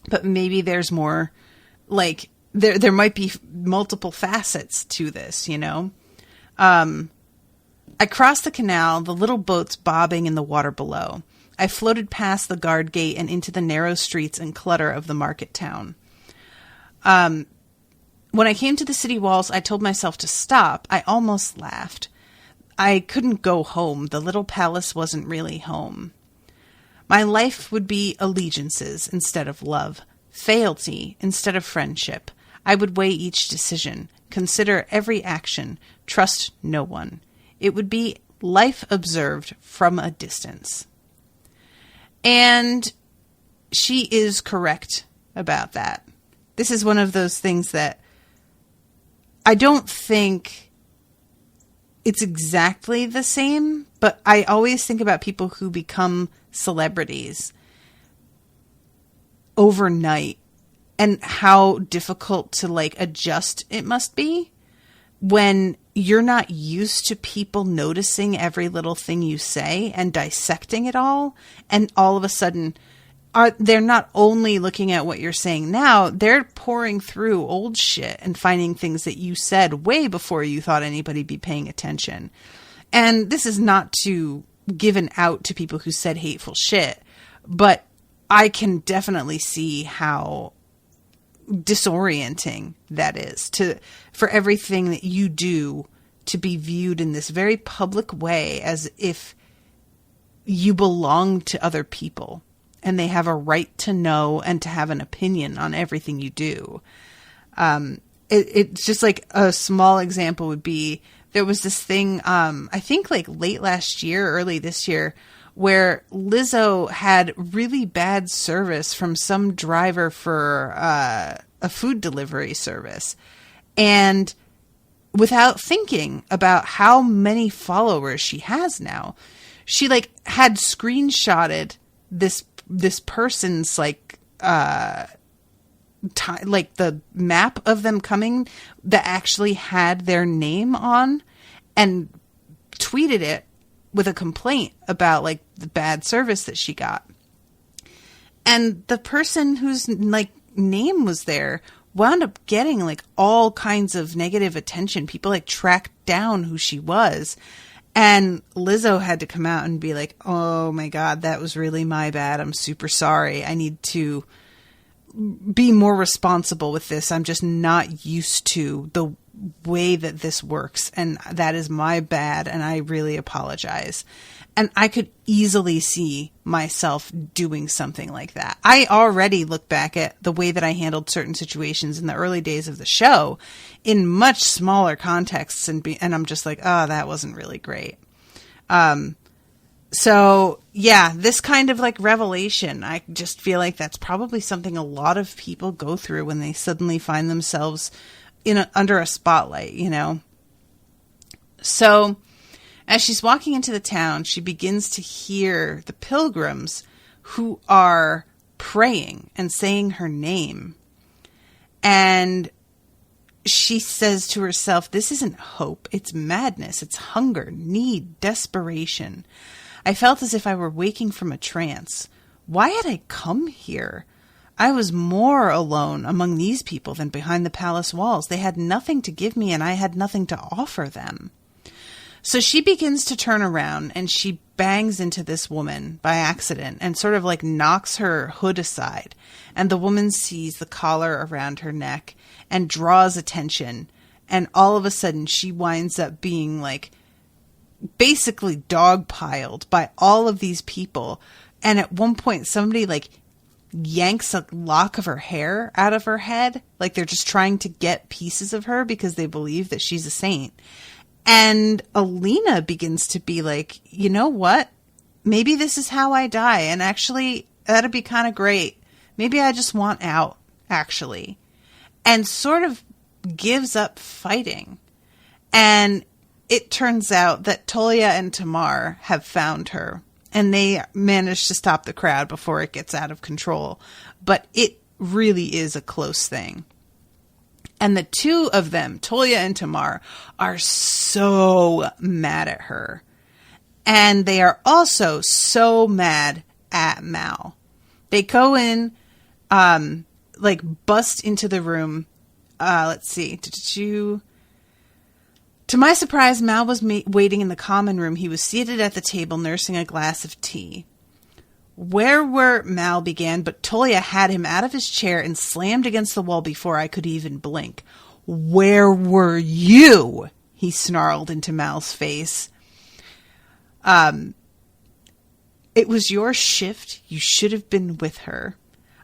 But maybe there's more, like, there might be multiple facets to this, you know? I crossed the canal, the little boats bobbing in the water below. I floated past the guard gate and into the narrow streets and clutter of the market town. When I came to the city walls, I told myself to stop. I almost laughed. I couldn't go home. The little palace wasn't really home. My life would be allegiances instead of love, fealty instead of friendship. I would weigh each decision, consider every action, trust no one. It would be life observed from a distance. And she is correct about that. This is one of those things that I don't think it's exactly the same, but I always think about people who become celebrities overnight and how difficult to like adjust it must be when you're not used to people noticing every little thing you say and dissecting it all. And all of a sudden they're not only looking at what you're saying now, they're pouring through old shit and finding things that you said way before you thought anybody be paying attention. And this is not to give an out to people who said hateful shit, but I can definitely see how disorienting that is for everything that you do to be viewed in this very public way as if you belong to other people and they have a right to know and to have an opinion on everything you do. It's just like a small example would be, there was this thing, I think like late last year, early this year, where Lizzo had really bad service from some driver for a food delivery service. And without thinking about how many followers she has now, she like had screenshotted this person's like like the map of them coming that actually had their name on, and tweeted it with a complaint about like the bad service that she got. And the person whose like name was there wound up getting like all kinds of negative attention. People like tracked down who she was. And Lizzo had to come out and be like, oh my God, that was really my bad. I'm super sorry. I need to be more responsible with this. I'm just not used to the way that this works. And that is my bad. And I really apologize. And I could easily see myself doing something like that. I already look back at the way that I handled certain situations in the early days of the show in much smaller contexts, and I'm just like, oh, that wasn't really great. So yeah, this kind of like revelation, I just feel like that's probably something a lot of people go through when they suddenly find themselves under a spotlight, you know? So as she's walking into the town, she begins to hear the pilgrims who are praying and saying her name. And she says to herself, this isn't hope, it's madness, it's hunger, need, desperation. I felt as if I were waking from a trance. Why had I come here? I was more alone among these people than behind the palace walls. They had nothing to give me, and I had nothing to offer them. So she begins to turn around, and she bangs into this woman by accident and sort of like knocks her hood aside. And the woman sees the collar around her neck and draws attention. And all of a sudden she winds up being like basically dogpiled by all of these people. And at one point somebody like yanks a lock of her hair out of her head. Like they're just trying to get pieces of her because they believe that she's a saint. And Alina begins to be like, you know what? Maybe this is how I die. And actually, that'd be kind of great. Maybe I just want out, actually. And sort of gives up fighting. And it turns out that Tolia and Tamar have found her. And they manage to stop the crowd before it gets out of control. But it really is a close thing. And the two of them, Tolia and Tamar, are so mad at her. And they are also so mad at Mal. They go in, like bust into the room. Let's see. To my surprise, Mal was waiting in the common room. He was seated at the table nursing a glass of tea. Where Mal began, but Tolia had him out of his chair and slammed against the wall before I could even blink. Where were you? He snarled into Mal's face. It was your shift. You should have been with her.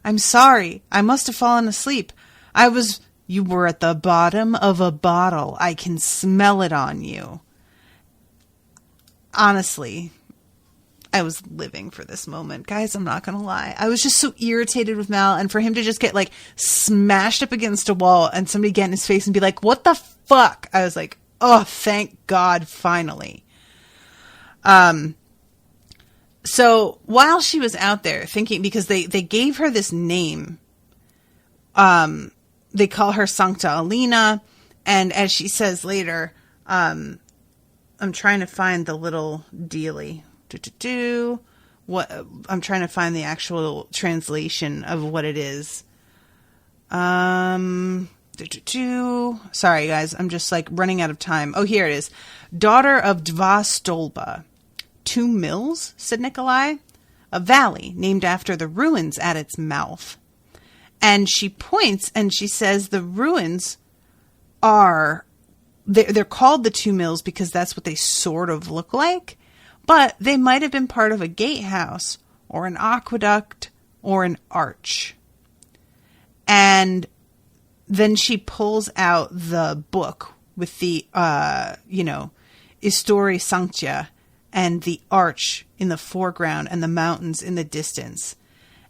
I'm sorry. I must have fallen asleep. You were at the bottom of a bottle. I can smell it on you. Honestly, I was living for this moment. Guys, I'm not going to lie. I was just so irritated with Mal, and for him to just get like smashed up against a wall and somebody get in his face and be like, what the fuck? I was like, oh, thank God, finally. So while she was out there thinking, because they gave her this name, they call her Sancta Alina. And as she says later, I'm trying to find the little dealie. I'm trying to find the actual translation of what it is. Sorry, guys. I'm just like running out of time. Oh, here it is. Daughter of Dva Stolba. 2 mills, said Nikolai. A valley named after the ruins at its mouth. And she points and she says the ruins are... They're called the 2 mills because that's what they sort of look like. But they might have been part of a gatehouse or an aqueduct or an arch. And then she pulls out the book with the, Histoire Sanctia and the arch in the foreground and the mountains in the distance.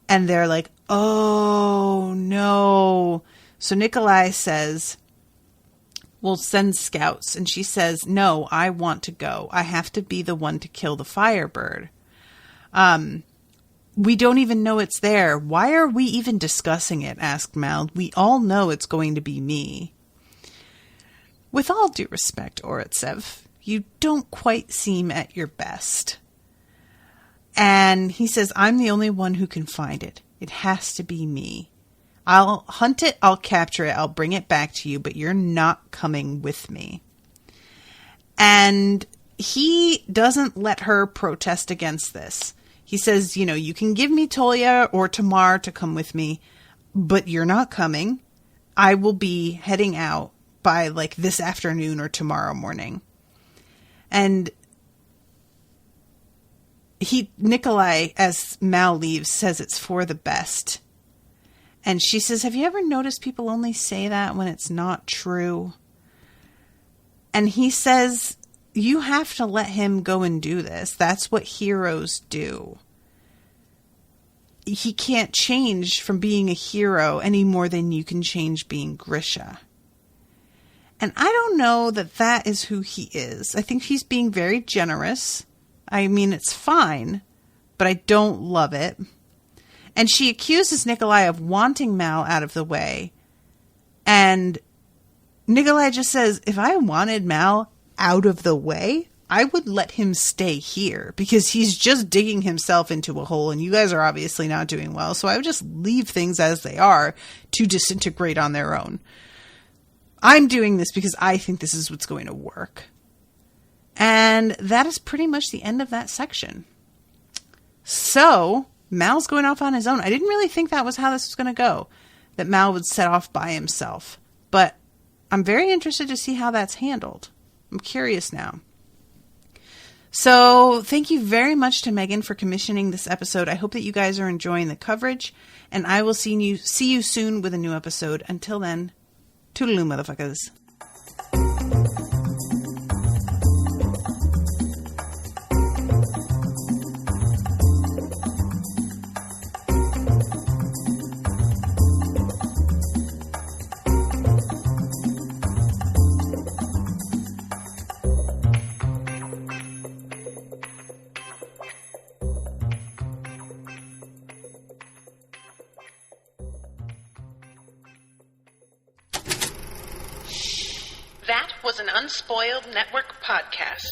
And they're like, oh, no. So Nikolai says, we'll send scouts. And she says, no, I want to go. I have to be the one to kill the firebird. We don't even know it's there. Why are we even discussing it? Asked Mal. We all know it's going to be me. With all due respect, Oretsev, you don't quite seem at your best. And he says, I'm the only one who can find it. It has to be me. I'll hunt it, I'll capture it, I'll bring it back to you, but you're not coming with me. And he doesn't let her protest against this. He says, you can give me Tolia or Tamar to come with me, but you're not coming. I will be heading out by like this afternoon or tomorrow morning. And Nikolai, as Mal leaves, says it's for the best. And she says, have you ever noticed people only say that when it's not true? And he says, you have to let him go and do this. That's what heroes do. He can't change from being a hero any more than you can change being Grisha. And I don't know that that is who he is. I think he's being very generous. I mean, it's fine, but I don't love it. And she accuses Nikolai of wanting Mal out of the way. And Nikolai just says, if I wanted Mal out of the way, I would let him stay here because he's just digging himself into a hole and you guys are obviously not doing well. So I would just leave things as they are to disintegrate on their own. I'm doing this because I think this is what's going to work. And that is pretty much the end of that section. So Mal's going off on his own. I didn't really think that was how this was going to go, that Mal would set off by himself. But I'm very interested to see how that's handled. I'm curious now. So thank you very much to Megan for commissioning this episode. I hope that you guys are enjoying the coverage, and I will see you soon with a new episode. Until then, toodaloo, motherfuckers. That was an Unspoiled Network podcast.